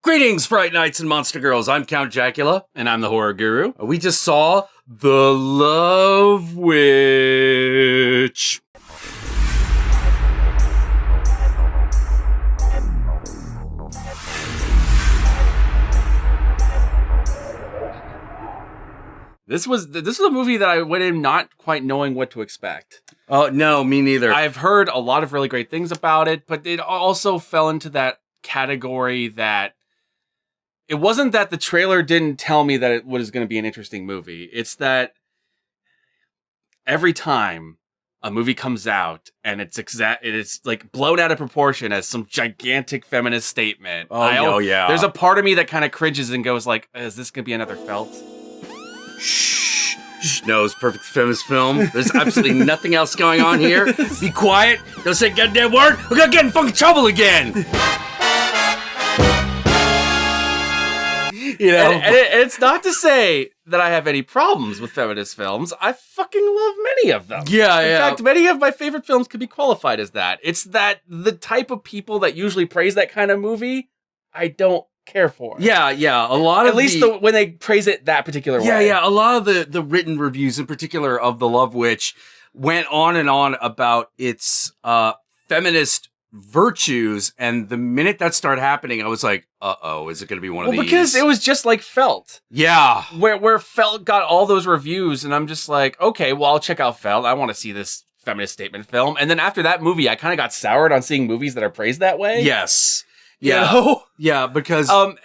Greetings, Fright Nights and Monster Girls. I'm Count Jackula. And I'm the Horror Guru. We just saw The Love Witch. This was a movie that I went in not quite knowing what to expect. Oh, no, me neither. I've heard a lot of really great things about it, but it also fell into that category that it wasn't that the trailer didn't tell me that it was going to be an interesting movie. It's that every time a movie comes out and it's like blown out of proportion as some gigantic feminist statement. Oh, yeah. There's a part of me that kind of cringes and goes like, is this going to be another Felt? Shh. No, it's a perfect feminist film. There's absolutely nothing else going on here. Be quiet. Don't say a goddamn word. We're gonna get in fucking trouble again. You know, and it's not to say that I have any problems with feminist films. I fucking love many of them. Yeah, In fact, many of my favorite films could be qualified as that. It's that the type of people that usually praise that kind of movie, I don't care for. Yeah. A lot of at least when they praise it that particular way. Yeah. A lot of the written reviews, in particular of The Love Witch, went on and on about its feminist virtues, and the minute that started happening, I was like, "Uh-oh, is it going to be one of these?" Because it was just like Felt. Yeah, where Felt got all those reviews, and I'm just like, okay, well, I'll check out Felt. I want to see this feminist statement film. And then after that movie, I kind of got soured on seeing movies that are praised that way. Yes. Yeah. You know? Yeah, because and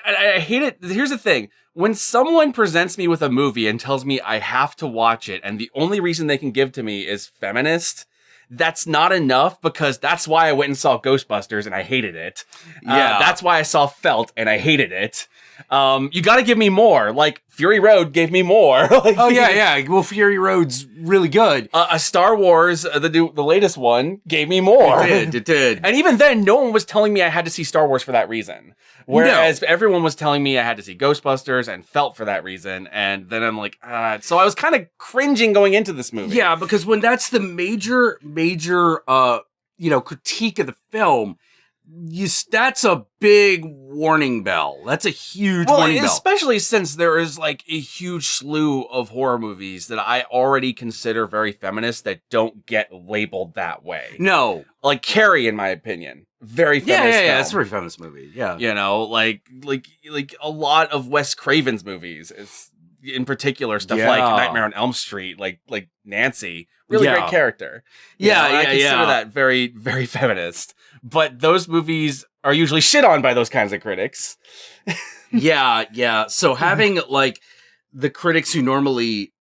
I hate it. Here's the thing. When someone presents me with a movie and tells me I have to watch it, and the only reason they can give to me is feminist, that's not enough, because that's why I went and saw Ghostbusters and I hated it. Yeah. That's why I saw Felt and I hated it. You got to give me more. Like Fury Road gave me more. Like, oh yeah. Well, Fury Road's really good. A Star Wars, the latest one, gave me more. It did. And even then, no one was telling me I had to see Star Wars for that reason. Whereas everyone was telling me I had to see Ghostbusters and Felt for that reason. And then I'm like, so I was kind of cringing going into this movie. Yeah, because when that's the major critique of the film, that's a big warning bell. That's a huge warning bell. Especially since there is like a huge slew of horror movies that I already consider very feminist that don't get labeled that way. No. Like Carrie, in my opinion. Very feminist film. It's a very feminist movie. Yeah. You know, like a lot of Wes Craven's movies is, in particular, stuff like Nightmare on Elm Street, like Nancy. Really great character. I consider that very, very feminist. But those movies are usually shit on by those kinds of critics. Yeah. So having like the critics who normally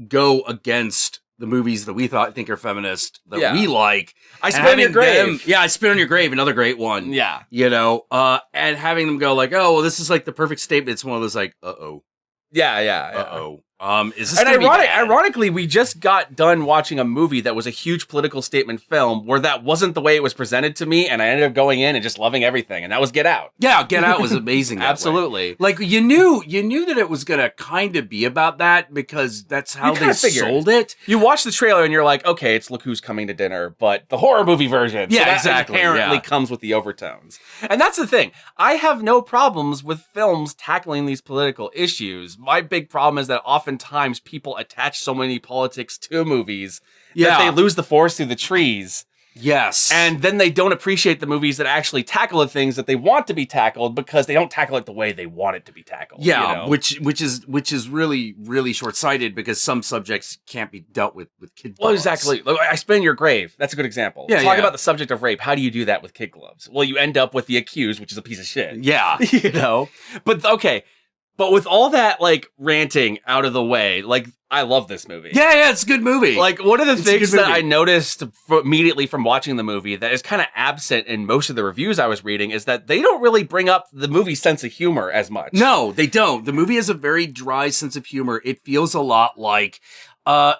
go against the movies that we think are feminist, that we like. I Spit on Your Grave. I Spit on Your Grave, another great one. Yeah. You know, and having them go like, oh, well, this is like the perfect statement. It's one of those like, uh-oh. Yeah. Uh-oh. Is this and gonna be bad? Ironically, we just got done watching a movie that was a huge political statement film where that wasn't the way it was presented to me, and I ended up going in and just loving everything, and that was Get Out. Yeah, Get Out was amazing. Absolutely. Like you knew that it was gonna kind of be about that because that's how they sold it. You watch the trailer and you're like, okay, it's Look Who's Coming to Dinner, but the horror movie version. Yeah, so that exactly. Inherently comes with the overtones, and that's the thing. I have no problems with films tackling these political issues. My big problem is that oftentimes people attach so many politics to movies that they lose the forest through the trees. Yes. And then they don't appreciate the movies that actually tackle the things that they want to be tackled because they don't tackle it the way they want it to be tackled. Yeah, you know? which is really, really short-sighted because some subjects can't be dealt with kid gloves. Well, exactly. I Spit on Your Grave. That's a good example. Talk about the subject of rape. How do you do that with kid gloves? Well, you end up with the accused, which is a piece of shit. Yeah. You know? But okay. But with all that, like, ranting out of the way, like, I love this movie. Yeah, it's a good movie. Like, one of the things that I noticed immediately from watching the movie that is kind of absent in most of the reviews I was reading is that they don't really bring up the movie's sense of humor as much. No, they don't. The movie has a very dry sense of humor. It feels a lot like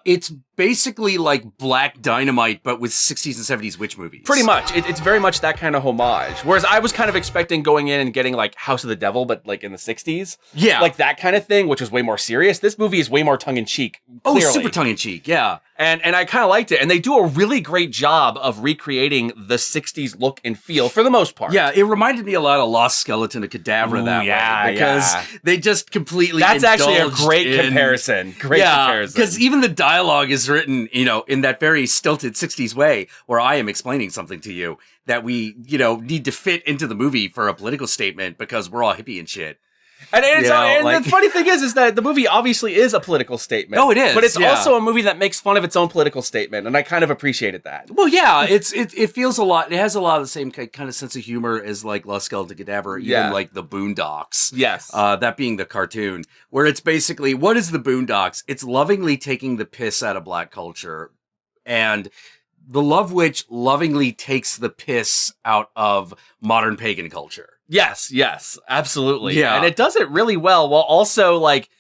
it's basically like Black Dynamite, but with 60s and 70s witch movies. Pretty much. It's very much that kind of homage. Whereas I was kind of expecting going in and getting like House of the Devil, but like in the 60s. Yeah. Like that kind of thing, which was way more serious. This movie is way more tongue-in-cheek, clearly. Oh, super tongue-in-cheek, yeah. And I kind of liked it. And they do a really great job of recreating the 60s look and feel for the most part. Yeah, it reminded me a lot of Lost Skeleton of Cadavra that way. Because they just completely That's actually a indulged great in... comparison. Great comparison. Because even the dialogue is written, you know, in that very stilted 60s way where I am explaining something to you that we, you know, need to fit into the movie for a political statement because we're all hippie and shit. And the funny thing is that the movie obviously is a political statement. Oh, it is. But it's also a movie that makes fun of its own political statement, and I kind of appreciated that. Well, yeah, it feels a lot. It has a lot of the same kind of sense of humor as like Lost Skeleton Cadaver, even like the Boondocks. Yes, that being the cartoon, where it's basically what is the Boondocks? It's lovingly taking the piss out of Black culture, and the Love Witch lovingly takes the piss out of modern pagan culture. Yes, absolutely. Yeah. And it does it really well while also like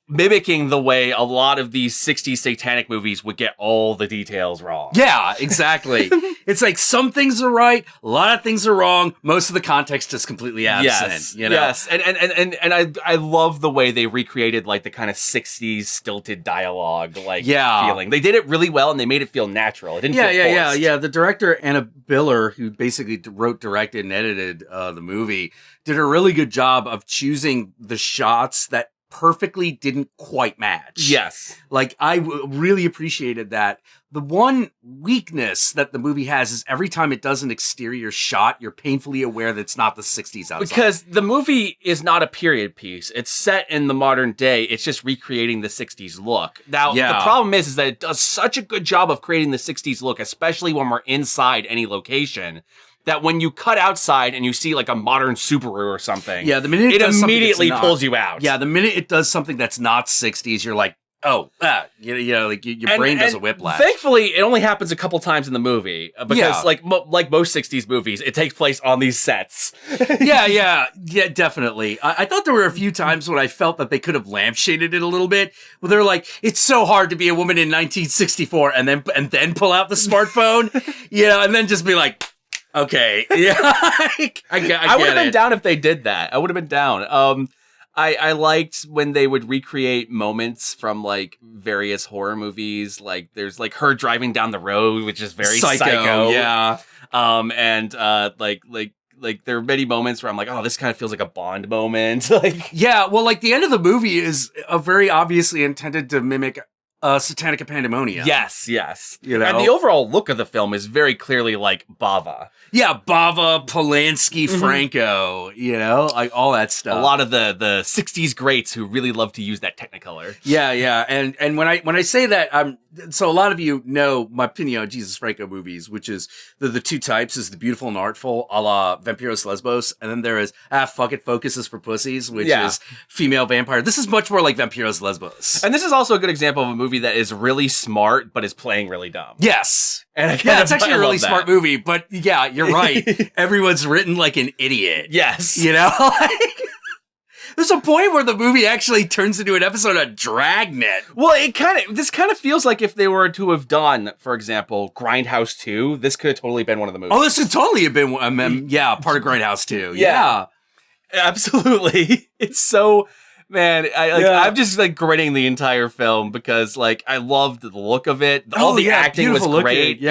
mimicking the way a lot of these 60s satanic movies would get all the details wrong. Yeah, exactly. It's like some things are right, a lot of things are wrong, most of the context is completely absent. Yes, you know? yes. And I love the way they recreated like the kind of 60s stilted dialogue feeling. They did it really well and they made it feel natural. It didn't feel forced. Yeah. The director, Anna Biller, who basically wrote, directed, and edited the movie, did a really good job of choosing the shots that perfectly didn't quite match. Yes. Like, I really appreciated that. The one weakness that the movie has is every time it does an exterior shot, you're painfully aware that it's not the 60s outside. Because the movie is not a period piece. It's set in the modern day. It's just recreating the 60s look. Now, the problem is that it does such a good job of creating the 60s look, especially when we're inside any location, that when you cut outside and you see like a modern Subaru or something, the minute it immediately pulls you out. Yeah, the minute it does something that's not 60s, you're like, oh, like your brain does a whiplash. Thankfully, it only happens a couple times in the movie because, like most 60s movies, it takes place on these sets. yeah, definitely. I thought there were a few times when I felt that they could have lampshaded it a little bit. Where they're like, it's so hard to be a woman in 1964, and then pull out the smartphone, and then just be like, okay, yeah, I would have been down if they did that. I would have been down. I liked when they would recreate moments from like various horror movies. Like there's like her driving down the road, which is very psycho. Yeah. And there are many moments where I'm like, oh, this kind of feels like a Bond moment. Well, like the end of the movie is very obviously intended to mimic Satanic Pandemonium. Yes. And the overall look of the film is very clearly like Bava. Yeah, Bava, Polanski, Franco, like all that stuff. A lot of the 60s greats who really love to use that Technicolor. Yeah. And when I say that, so a lot of you know my opinion on Jesus Franco movies, which is the two types is the beautiful and artful, a la Vampiros Lesbos, and then there is fuck it, Focus is for pussies, which is female vampire. This is much more like Vampiros Lesbos. And this is also a good example of a movie that is really smart, but is playing really dumb. Yes. And it's actually a really smart movie, but yeah, you're right. Everyone's written like an idiot. Yes. There's a point where the movie actually turns into an episode of Dragnet. Well, this kind of feels like if they were to have done, for example, Grindhouse 2, this could have totally been one of the movies. Oh, this could totally have been, part of Grindhouse 2. Yeah. Absolutely. It's so... Man, I'm just like grinning the entire film because like I loved the look of it. All the acting was great.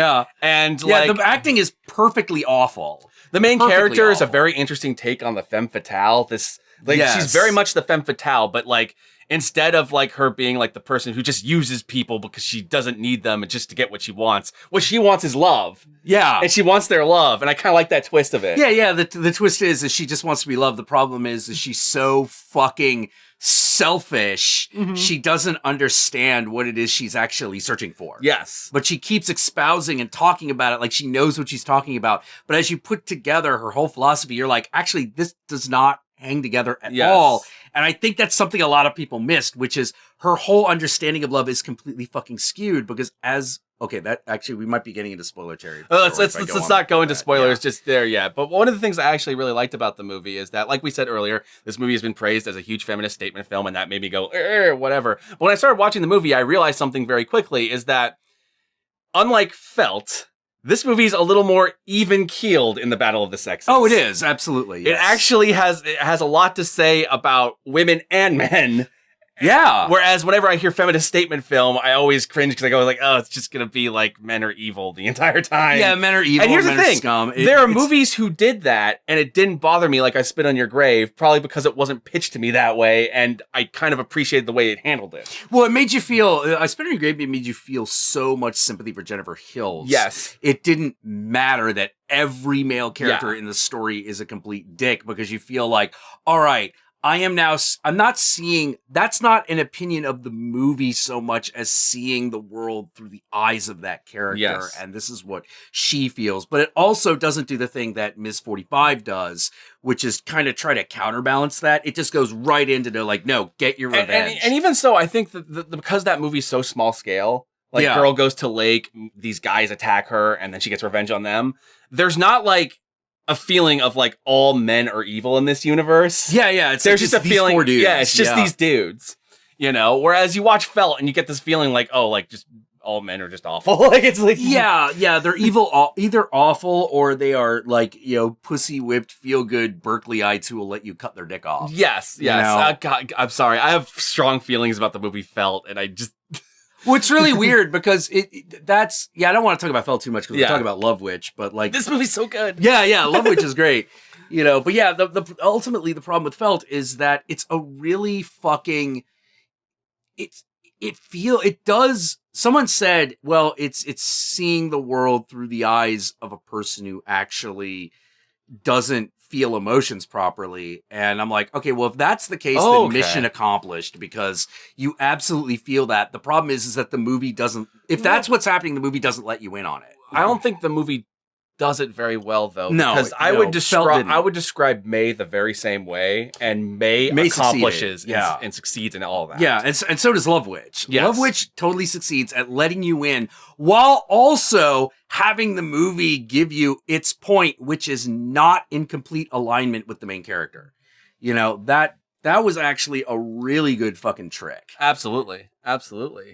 And the acting is perfectly awful. The main character is a very interesting take on the femme fatale. She's very much the femme fatale, but like instead of like her being like the person who just uses people because she doesn't need them and just to get what she wants is love. Yeah. And she wants their love. And I kind of like that twist of it. Yeah. The twist is she just wants to be loved. The problem is she's so fucking selfish. She doesn't understand what it is she's actually searching for. Yes. But she keeps espousing and talking about it like she knows what she's talking about. But as you put together her whole philosophy, you're like, actually, this does not hang together at all. And I think that's something a lot of people missed, which is her whole understanding of love is completely fucking skewed because that actually, we might be getting into spoiler territory. Let's not go into spoilers just there yet. But one of the things I actually really liked about the movie is that, like we said earlier, this movie has been praised as a huge feminist statement film, and that made me go, whatever. But when I started watching the movie, I realized something very quickly, is that unlike Felt, this movie is a little more even-keeled in the battle of the sexes. Oh, it is. Absolutely. Yes. It actually has a lot to say about women and men. Yeah. Whereas whenever I hear feminist statement film, I always cringe because I go like, oh, it's just going to be like men are evil the entire time. Yeah, men are evil. And here's men the thing. Are scum. There are movies who did that and it didn't bother me like I Spit on Your Grave, probably because it wasn't pitched to me that way and I kind of appreciated the way it handled it. Well, it made you feel, I Spit on Your Grave made you feel so much sympathy for Jennifer Hills. Yes. It didn't matter that every male character in the story is a complete dick because you feel like, all right, I'm not seeing, that's not an opinion of the movie so much as seeing the world through the eyes of that character. Yes. And this is what she feels. But it also doesn't do the thing that Ms. 45 does, which is kind of try to counterbalance that. It just goes right into the, like, no, get your revenge. And even so, I think that because that movie's so small scale, like girl goes to lake, these guys attack her, and then she gets revenge on them. There's not like a feeling of like all men are evil in this universe. Yeah. There's just a feeling. Yeah, it's just these dudes, you know. Whereas you watch Felt and you get this feeling like, oh, like just all men are just awful. Like it's like they're evil, either awful or they are like, you know, pussy whipped, feel good Berkeley-ites who will let you cut their dick off. Yes. God, I'm sorry. I have strong feelings about the movie Felt, and I just. Well, it's really weird because I don't want to talk about Felt too much because we're talking about Love Witch, but like this movie's so good. Yeah, Love Witch is great. You know, but yeah, ultimately the problem with Felt is that it's a really fucking someone said, well, it's seeing the world through the eyes of a person who actually doesn't feel emotions properly. And I'm like, okay, well, if that's the case, then mission accomplished because you absolutely feel that. The problem is that the movie doesn't, if that's what's happening, the movie doesn't let you in on it. I don't think the movie does it very well though. No, because I would describe May the very same way, and May accomplishes and succeeds in all that. Yeah, and so does Love Witch. Yes. Love Witch totally succeeds at letting you in while also having the movie give you its point, which is not in complete alignment with the main character. You know, that was actually a really good fucking trick. Absolutely.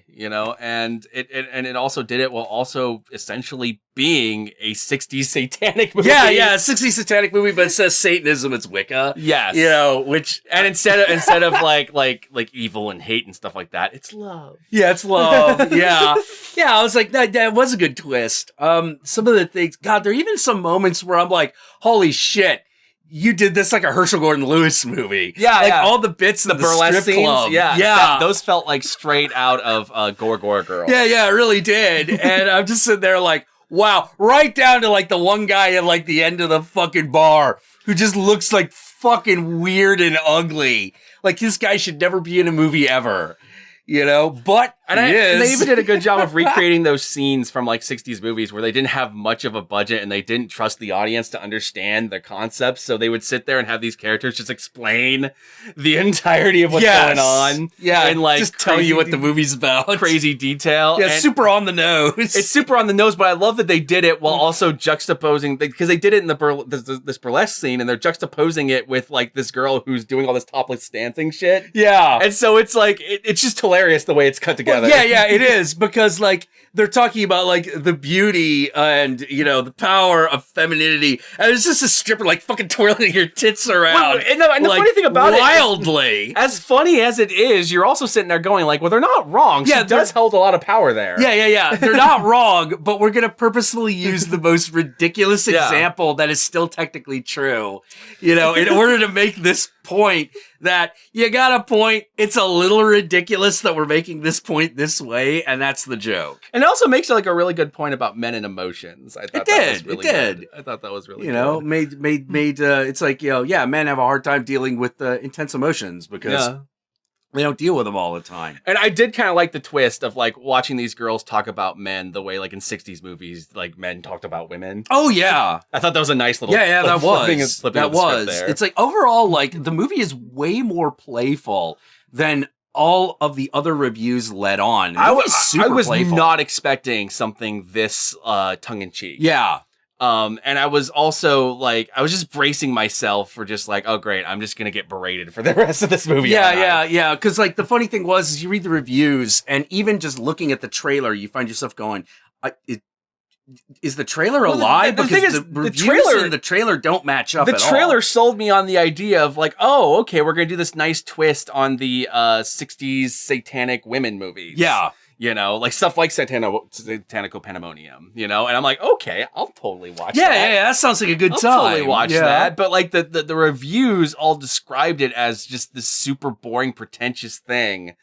You know, and it also did it while also essentially being a 60s satanic movie. Yeah, 60s satanic movie, but it says Satanism, it's Wicca. Yes. You know, which and instead of like evil and hate and stuff like that, it's love. Yeah, it's love. Yeah. I was like, that was a good twist. Some of the things, God, there are even some moments where I'm like, holy shit. You did this like a Herschel Gordon Lewis movie. Yeah, all the bits in the burlesque strip scenes. club. Those felt like straight out of Gore Girl. Yeah, it really did. And I'm just sitting there like, wow, right down to like the one guy at like the end of the fucking bar who just looks like fucking weird and ugly. Like this guy should never be in a movie ever. You know, but and they even did a good job of recreating those scenes from like 60s movies where they didn't have much of a budget and they didn't trust the audience to understand the concepts. So they would sit there and have these characters just explain the entirety of what's going on. Yeah. And like just tell you what the movie's about. Crazy detail. Yeah, super on the nose. It's super on the nose, but I love that they did it while also juxtaposing, because they did it in this burlesque scene and they're juxtaposing it with like this girl who's doing all this topless dancing shit. Yeah. And so it's like, it's just hilarious the way it's cut together. Well, yeah, it is, because like they're talking about like the beauty and, you know, the power of femininity, and it's just a stripper like fucking twirling your tits around. And the like, funny thing about wildly. As funny as it is, you're also sitting there going like, well, they're not wrong. She does hold a lot of power there. Yeah. They're not wrong, but we're gonna purposefully use the most ridiculous example that is still technically true, you know, in order to make this point that you got a point. It's a little ridiculous that we're making this point this way, and that's the joke. And it also makes like a really good point about men and emotions. I thought that was really good. I thought that was really good. You know, made it's like, you know, men have a hard time dealing with intense emotions because They don't deal with them all the time. And I did kind of like the twist of like watching these girls talk about men the way like in 60s movies, like men talked about women. Oh yeah. I thought that was a nice little Yeah, like, that was. There. It's like overall, like the movie is way more playful than all of the other reviews led on. I was playful. not expecting something this tongue in cheek. Yeah. And I was also like, I was just bracing myself for just like, oh great, I'm just gonna get berated for the rest of this movie. Yeah. Because like the funny thing was, is you read the reviews, and even just looking at the trailer, you find yourself going, is the trailer a lie? The because thing is, the reviews and the trailer don't match up. The trailer sold me on the idea of like, oh, okay, we're gonna do this nice twist on the 60s satanic women movies. Yeah. You know, like stuff like Satanical Pandemonium, you know? And I'm like, okay, I'll totally watch that. Yeah, that sounds like a good time. I'll totally watch that. But like the reviews all described it as just this super boring, pretentious thing.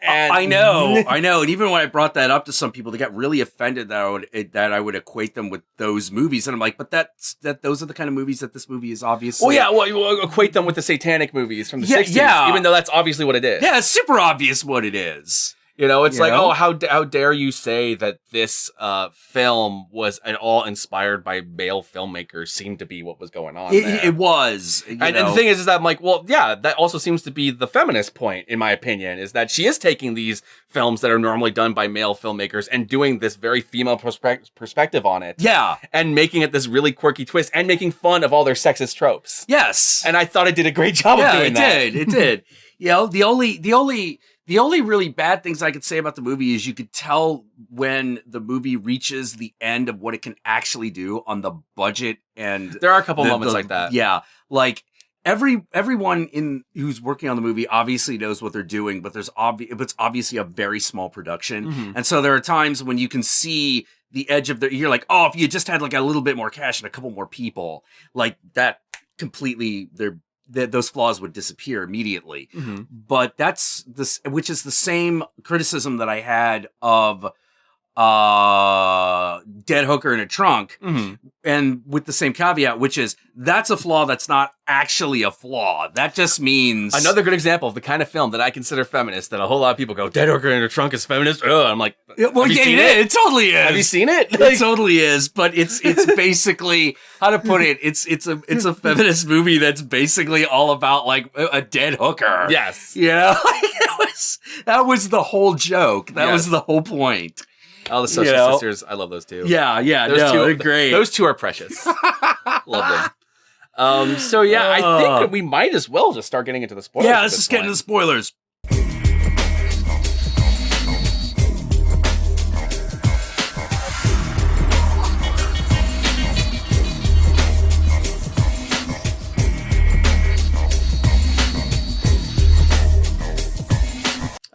And I know. And even when I brought that up to some people, they got really offended that I would equate them with those movies. And I'm like, but those are the kind of movies that this movie is obviously. Well, yeah, well, equate them with the satanic movies from the 60s, even though that's obviously what it is. Yeah, it's super obvious what it is. You know, it's oh, how dare you say that this film was at all inspired by male filmmakers? Seemed to be what was going on there. It was. And the thing is that I'm like, well, yeah, that also seems to be the feminist point, in my opinion, is that she is taking these films that are normally done by male filmmakers and doing this very female perspective on it. Yeah. And making it this really quirky twist and making fun of all their sexist tropes. Yes. And I thought it did a great job of doing that. It did. You know, the only really bad things I could say about the movie is you could tell when the movie reaches the end of what it can actually do on the budget, and there are a couple moments like that. Yeah, like everyone who's working on the movie obviously knows what they're doing, but it's obviously a very small production, and so there are times when you can see the edge of you're like, oh, if you just had like a little bit more cash and a couple more people, like that, completely those flaws would disappear immediately. But that's this, which is the same criticism that I had of Dead Hooker in a Trunk, and with the same caveat, which is that's a flaw that's not actually a flaw. That just means another good example of the kind of film that I consider feminist, that a whole lot of people go, Dead Hooker in a Trunk is feminist. Oh, I'm like, well, yeah, it totally is. Have you seen it? It totally is, but it's basically, how to put it, it's a feminist movie that's basically all about like a dead hooker. Yes. You know, that was the whole joke. That was the whole point. Oh, the Social Sisters. I love those two. Yeah. They're great. Those two are precious. Love them. So yeah, I think we might as well just start getting into the spoilers. Yeah, let's just get into the spoilers.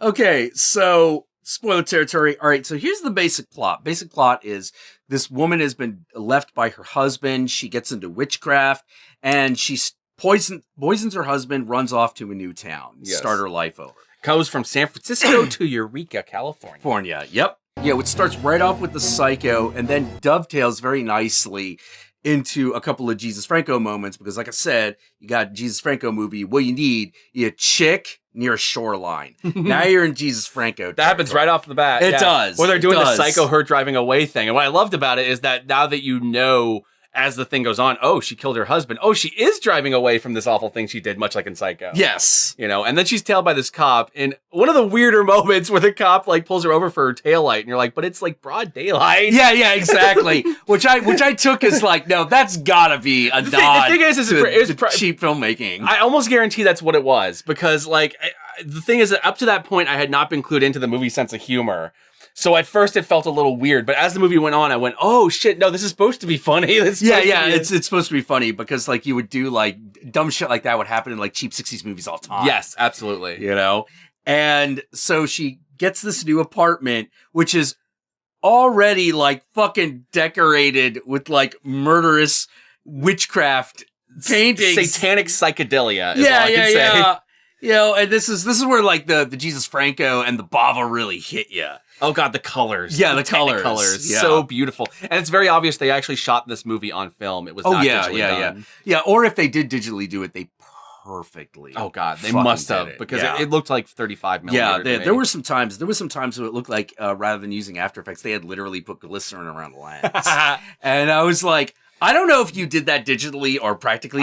Okay, so spoiler territory. All right, so here's the basic plot. Basic plot is this woman has been left by her husband. She gets into witchcraft, and she poisons her husband, runs off to a new town, start her life over. Goes from San Francisco to Eureka, California. Yep. Yeah, it starts right off with the psycho, and then dovetails very nicely into a couple of Jesus Franco moments, because like I said, you got Jesus Franco movie. What you need, a chick near a shoreline. Now you're in Jesus Franco. That happens right off the bat. It does. Or they're doing the psycho her driving away thing. And what I loved about it is that now that you know, as the thing goes on, oh, she killed her husband. Oh, she is driving away from this awful thing she did, much like in Psycho. Yes. You know, and then she's tailed by this cop in one of the weirder moments where the cop like pulls her over for her taillight, and you're like, but it's like broad daylight. Yeah, exactly. which I took as like, no, that's gotta be a nod. The thing is cheap filmmaking. I almost guarantee that's what it was, because like the thing is that up to that point, I had not been clued into the movie's sense of humor. So at first it felt a little weird, but as the movie went on, I went, "Oh shit, no, this is supposed to be funny." It's supposed to be funny, because like you would do like dumb shit like that would happen in like cheap 60s movies all the time. Yes, absolutely. You know? And so she gets this new apartment, which is already like fucking decorated with like murderous witchcraft paintings. Satanic psychedelia is all I can say. You know, and this is where like the Jesus Franco and the Bava really hit you. Oh god, the colors. Yeah, the colors. Yeah. So beautiful. And it's very obvious they actually shot this movie on film. It was not digitally done. Yeah, or if they did digitally do it, they perfectly. Oh God, they fucking must did have it. because Yeah. it looked like 35 millimeter. Yeah, to there me. were some times where it looked like rather than using After Effects, they had literally put glycerin around the lens. And I was like, I don't know if you did that digitally or practically.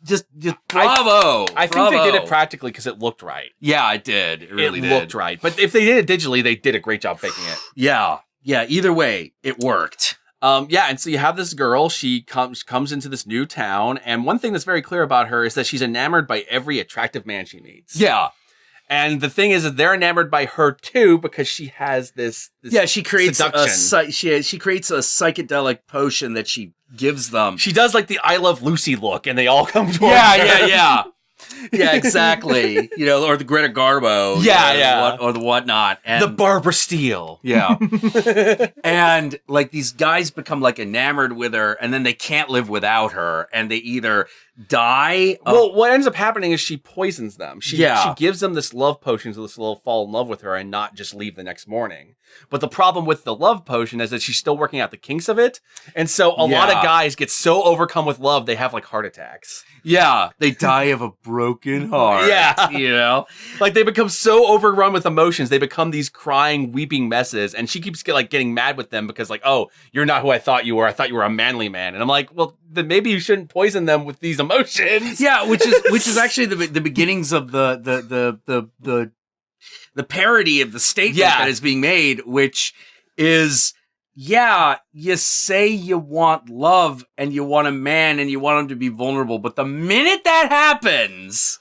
Just bravo. I think they did it practically because it looked right. Yeah, it did. It really did. Looked right. But if they did it digitally, they did a great job faking it. Yeah. Either way, it worked. And so you have this girl. She comes into this new town, and one thing that's very clear about her is that she's enamored by every attractive man she meets. Yeah. And the thing is that they're enamored by her too because she has this she creates she creates a psychedelic potion that she gives them. She does like the I Love Lucy look, and they all come towards her. Yeah. Yeah, exactly. Or the Greta Garbo. Or the whatnot. And the Barbara Steele. Yeah. And like these guys become like enamored with her, and then they can't live without her, and they either die. Well, what ends up happening is she poisons them. She gives them this love potion so they'll fall in love with her and not just leave the next morning. But the problem with the love potion is that she's still working out the kinks of it. And so a lot of guys get so overcome with love, they have like heart attacks. Yeah. They die of a broken heart. Yeah. Like they become so overrun with emotions. They become these crying, weeping messes. And she keeps getting mad with them because like, oh, you're not who I thought you were. I thought you were a manly man. And I'm like, well, then maybe you shouldn't poison them with these emotions. Yeah. Which is actually the beginnings of the parody of the statement that is being made, which is, you say you want love and you want a man and you want him to be vulnerable, but the minute that happens,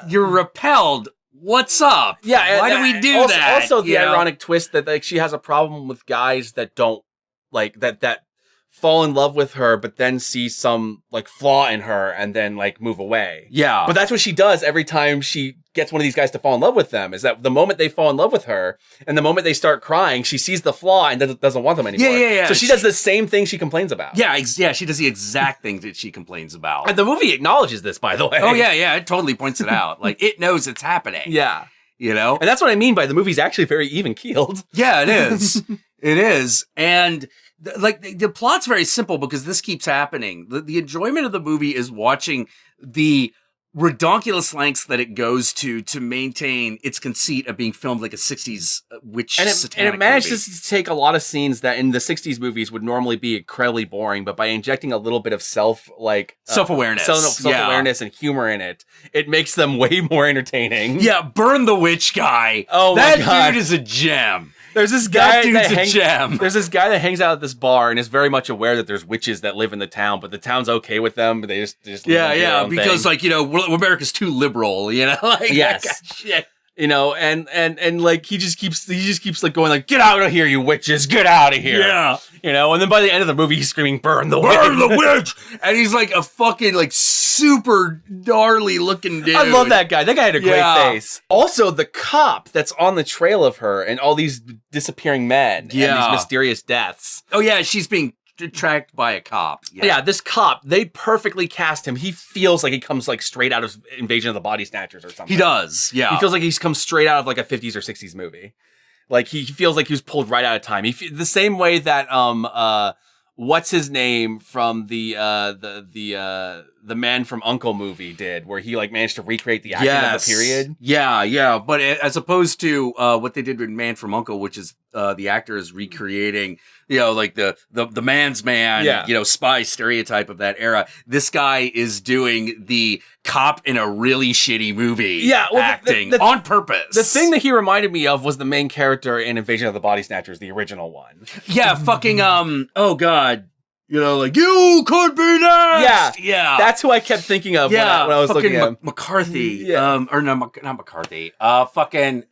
you're repelled. What's up? Yeah. Why do we do that? Also, the ironic twist that like she has a problem with guys that don't like that fall in love with her, but then see some like flaw in her and then like move away. Yeah. But that's what she does every time she gets one of these guys to fall in love with them, is that the moment they fall in love with her and the moment they start crying, she sees the flaw and doesn't want them anymore. Yeah. So she does the same thing she complains about. Yeah, she does the exact thing that she complains about. And the movie acknowledges this, by the way. Oh, yeah, it totally points it out. Like, it knows it's happening. Yeah. And that's what I mean by the movie's actually very even-keeled. Yeah, it is. It is. And the plot's very simple because this keeps happening. The enjoyment of the movie is watching the redonkulous lengths that it goes to maintain its conceit of being filmed like a 60s witch satanic and it manages movie. to take a lot of scenes that in the 60s movies would normally be incredibly boring, but by injecting a little bit of self-awareness and humor in it, it makes them way more entertaining. Yeah, Burn the Witch guy. Oh my God. That dude is a gem. There's this guy There's this guy that hangs out at this bar and is very much aware that there's witches that live in the town, but the town's okay with them. But they just because America's too liberal, like yes, shit. And like he just keeps like going like, get out of here, you witches, get out of here. Yeah. And then by the end of the movie he's screaming, burn the witch. And he's like a fucking like super gnarly looking dude. I love that guy. That guy had a great face. Also, the cop that's on the trail of her and all these disappearing men and these mysterious deaths. Oh yeah, she's being tracked by a cop. Yeah, this cop, they perfectly cast him. He feels like he comes like straight out of Invasion of the Body Snatchers or something. He does, yeah. He feels like he's come straight out of like a 50s or 60s movie. Like he feels like he was pulled right out of time. The same way that what's his name from the Man from U.N.C.L.E. movie did, where he like managed to recreate the acting of the period. Yeah. But as opposed to what they did with Man from U.N.C.L.E., which is the actor is recreating, like the man's man, spy stereotype of that era. This guy is doing the cop in a really shitty movie, acting on purpose. The thing that he reminded me of was the main character in Invasion of the Body Snatchers, the original one. Yeah, fucking oh god. Like, you could be next! Yeah. That's who I kept thinking of when I was looking at him. McCarthy. Or no, not McCarthy. Fucking,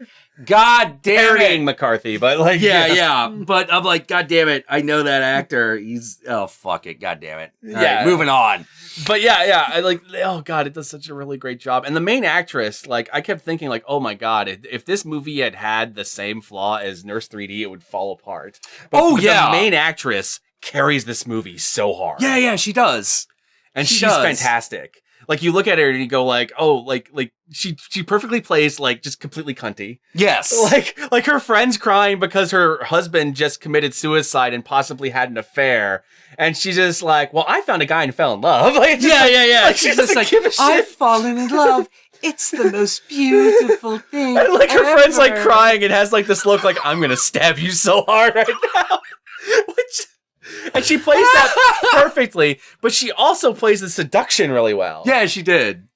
god damn parodying it. McCarthy, but like... Yeah. But I'm like, god damn it, I know that actor. Oh, fuck it, god damn it. All right, moving on. But I like, oh god, it does such a really great job. And the main actress, like, I kept thinking like, oh my god, if this movie had the same flaw as Nurse 3D, it would fall apart. But the main actress carries this movie so hard. Yeah, she does. And she's fantastic. Like you look at her and you go like, oh, like she perfectly plays like just completely cunty. Yes. Like her friend's crying because her husband just committed suicide and possibly had an affair. And she's just like, well, I found a guy and fell in love. Like, yeah. Like, she doesn't give a shit. I've fallen in love. It's the most beautiful thing. And like her ever. friend's like crying and has like this look like, I'm going to stab you so hard right now. And she plays that perfectly, but she also plays the seduction really well. Yeah, she did.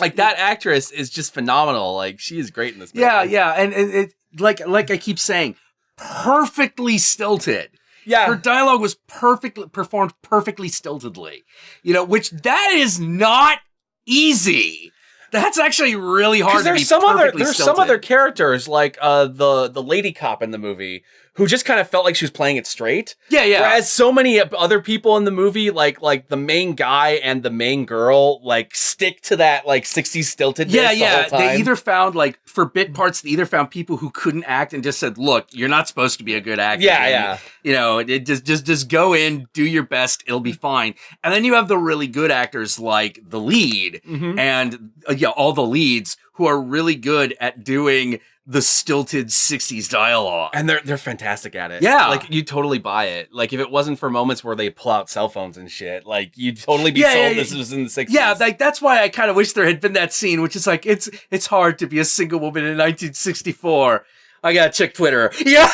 Like that actress is just phenomenal. Like she is great in this movie. Yeah, and it like I keep saying, perfectly stilted. Yeah. Her dialogue was performed perfectly stiltedly. You know, which that is not easy. That's actually really hard to be perfectly there's stilted. some other characters like the lady cop in the movie who just kind of felt like she was playing it straight. Yeah. Whereas so many other people in the movie, like the main guy and the main girl, like stick to that like 60s stiltedness. Yeah. The whole time. They either found like for bit parts, they either found people who couldn't act and just said, "Look, you're not supposed to be a good actor." Yeah. You know, it just go in, do your best, it'll be fine. And then you have the really good actors like the lead and all the leads who are really good at doing the stilted 60s dialogue. And they're fantastic at it. Yeah. Like you totally buy it. Like if it wasn't for moments where they pull out cell phones and shit, like you'd totally be sold this was in the 60s. Yeah, like that's why I kind of wish there had been that scene, which is like it's hard to be a single woman in 1964. I gotta check Twitter. Yeah,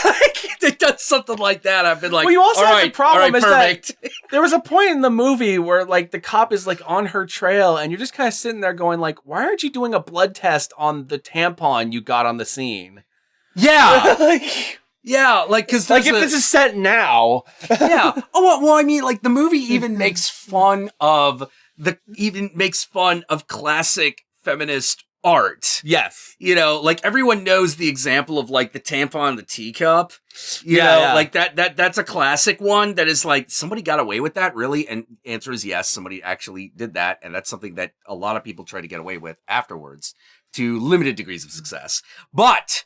it does something like that. I've been like, well, you also have the problem is perfect. that there was a point in the movie where like the cop is like on her trail and you're just kind of sitting there going like, why aren't you doing a blood test on the tampon you got on the scene? Yeah. Yeah, like, because like if this is set now. Yeah. Oh, well, I mean, like the movie even makes fun of classic feminist art. Yes. You know, like everyone knows the example of like the tampon and the teacup. You know, like that's a classic one that is like, somebody got away with that, really? And answer is yes, somebody actually did that. And that's something that a lot of people try to get away with afterwards to limited degrees of success. But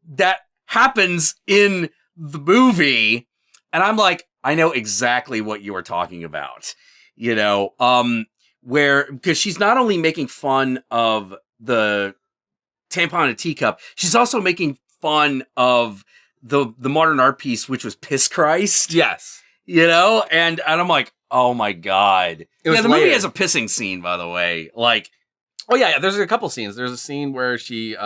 that happens in the movie. And I'm like, I know exactly what you are talking about. You know, because she's not only making fun of the tampon and teacup, she's also making fun of the modern art piece, which was Piss Christ. Yes. You know, and I'm like, oh my God. The movie has a pissing scene, by the way. Like, oh yeah, there's a couple scenes. There's a scene where she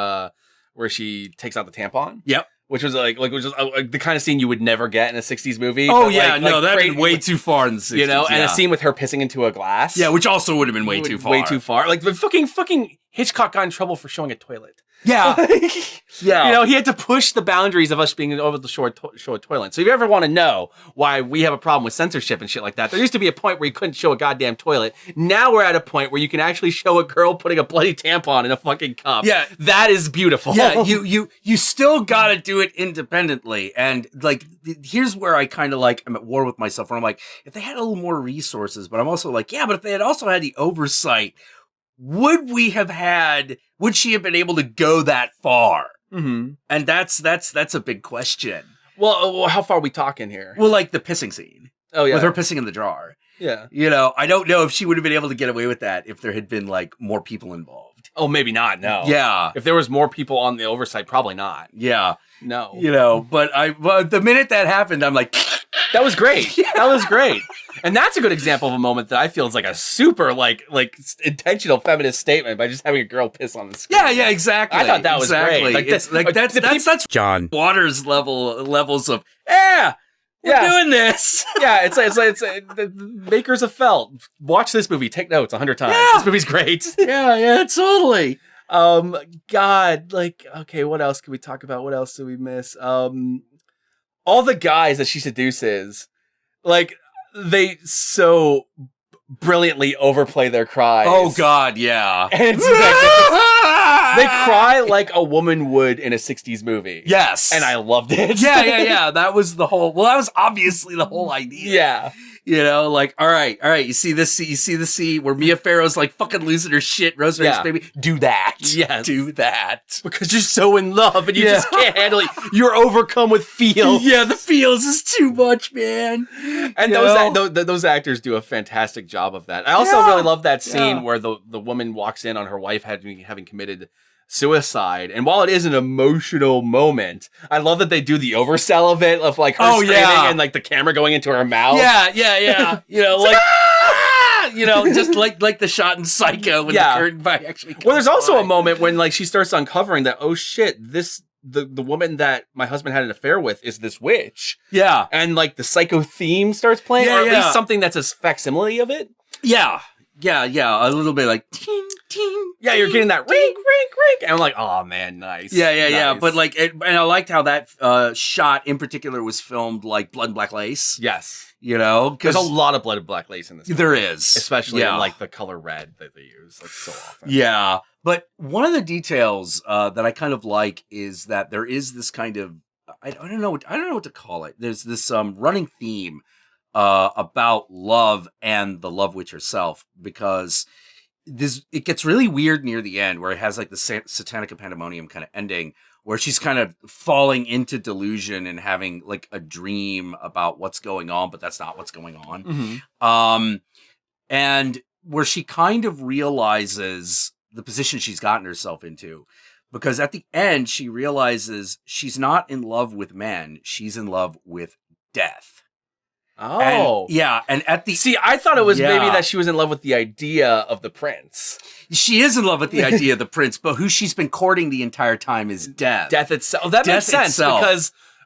takes out the tampon. Yep. Which was the kind of scene you would never get in a 60s movie. Oh yeah, that'd been way too far in the 60s. You know, and a scene with her pissing into a glass. Yeah, which also would have been way too far. Way too far. Like the fucking Hitchcock got in trouble for showing a toilet. Yeah. Yeah. You know, he had to push the boundaries of us being able to show a toilet. So if you ever want to know why we have a problem with censorship and shit like that, there used to be a point where you couldn't show a goddamn toilet. Now we're at a point where you can actually show a girl putting a bloody tampon in a fucking cup. Yeah. That is beautiful. Yeah, you still gotta do it independently. And like, here's where I kind of like, I'm at war with myself, where I'm like, if they had a little more resources, but I'm also like, yeah, but if they had also had the oversight, would she have been able to go that far? Mm-hmm. And that's a big question. Well, how far are we talking here? Well, like the pissing scene. Oh, yeah. With her pissing in the jar. Yeah. You know, I don't know if she would have been able to get away with that if there had been like more people involved. Oh, maybe not. No. Yeah. If there was more people on the oversight, probably not. Yeah. No. You know, but the minute that happened, I'm like, that was great. Yeah. That was great. And that's a good example of a moment that I feel is like a super like intentional feminist statement by just having a girl piss on the screen. Yeah, exactly. I thought that was great. Like that's John Waters levels of we're doing this. Yeah, it's the makers of Felt. Watch this movie. Take notes 100 times. Yeah. This movie's great. Yeah, totally. God, like, okay, what else can we talk about? What else did we miss? All the guys that she seduces, like, they so brilliantly overplay their cries. Oh God, yeah. And it's magnificent. They cry like a woman would in a 60s movie. Yes. And I loved it. Yeah. That was obviously the whole idea. Yeah. You know, like, all right, you see this, you see the scene where Mia Farrow's like fucking losing her shit, Rosemary's Baby. Do that. Yes. Do that. Because you're so in love and you just can't handle it. You're overcome with feels. Yeah, the feels is too much, man. And those actors do a fantastic job of that. I also really love that scene where the woman walks in on her wife having committed suicide, and while it is an emotional moment, I love that they do the oversell of it, of like her screaming and like the camera going into her mouth. Yeah. You know, like you know, just like the shot in Psycho when the curtain actually comes there's also by. a moment when like she starts uncovering that, oh shit, the woman that my husband had an affair with is this witch. Yeah. And like the Psycho theme starts playing, or at least something that's a facsimile of it. Yeah. A little bit like ting, ting. Yeah, you're getting that rink, rink, rink. And I'm like, oh man, nice. Yeah. But like, and I liked how that shot in particular was filmed like Blood and Black Lace. Yes. You know, there's a lot of Blood and Black Lace in this movie. There is. Especially in like the color red that they use like so often. Yeah. But one of the details that I kind of like is that there is this kind of, I don't know what to call it. There's this running theme about love and the Love Witch herself, because it gets really weird near the end where it has like the Satanic and Pandemonium kind of ending where she's kind of falling into delusion and having like a dream about what's going on, but that's not what's going on. Mm-hmm. And where she kind of realizes the position she's gotten herself into, because at the end she realizes she's not in love with men, she's in love with death. Oh. And at the... See, I thought it was maybe that she was in love with the idea of the prince. She is in love with the idea of the prince, but who she's been courting the entire time is death. Death itself. That makes sense,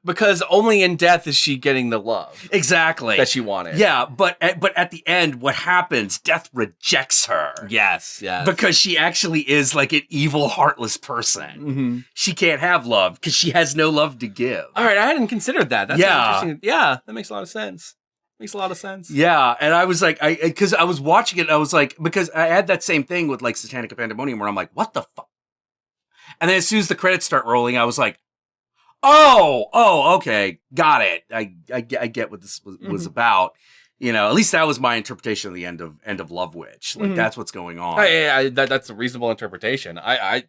because only in death is she getting the love. Exactly. That she wanted. Yeah, but at the end, what happens? Death rejects her. Yes. Because she actually is like an evil, heartless person. Mm-hmm. She can't have love because she has no love to give. All right, I hadn't considered that. That's interesting. Yeah, that makes a lot of sense. Makes a lot of sense. Yeah, and I was like, because I was watching it, and I was like, because I had that same thing with like Satanic and Pandemonium, where I'm like, what the fuck? And then as soon as the credits start rolling, I was like, oh, okay, got it. I get what this was about. You know, at least that was my interpretation of the end of Love Witch. Like that's what's going on. That's a reasonable interpretation. I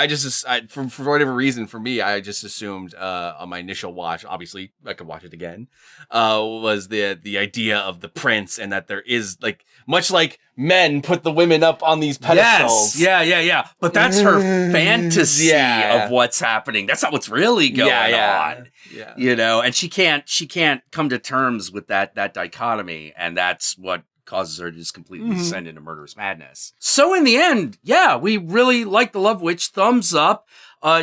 just for whatever reason, for me, I just assumed on my initial watch, obviously I could watch it again, was the idea of the prince, and that there is like, much like men put the women up on these pedestals. Yes. Yeah. But that's her fantasy of what's happening. That's not what's really going on. Yeah. You know, and she can't come to terms with that dichotomy, and that's what causes her to just completely descend into murderous madness. So in the end, we really like The Love Witch. Thumbs up.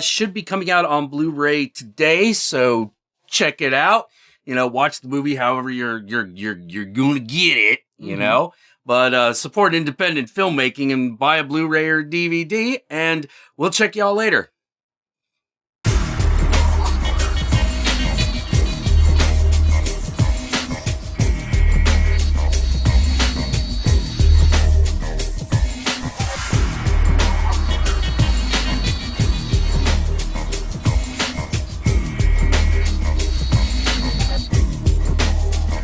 Should be coming out on Blu-ray today, so check it out. You know, watch the movie however you're gonna get it, you know. But support independent filmmaking and buy a Blu-ray or DVD, and we'll check y'all later.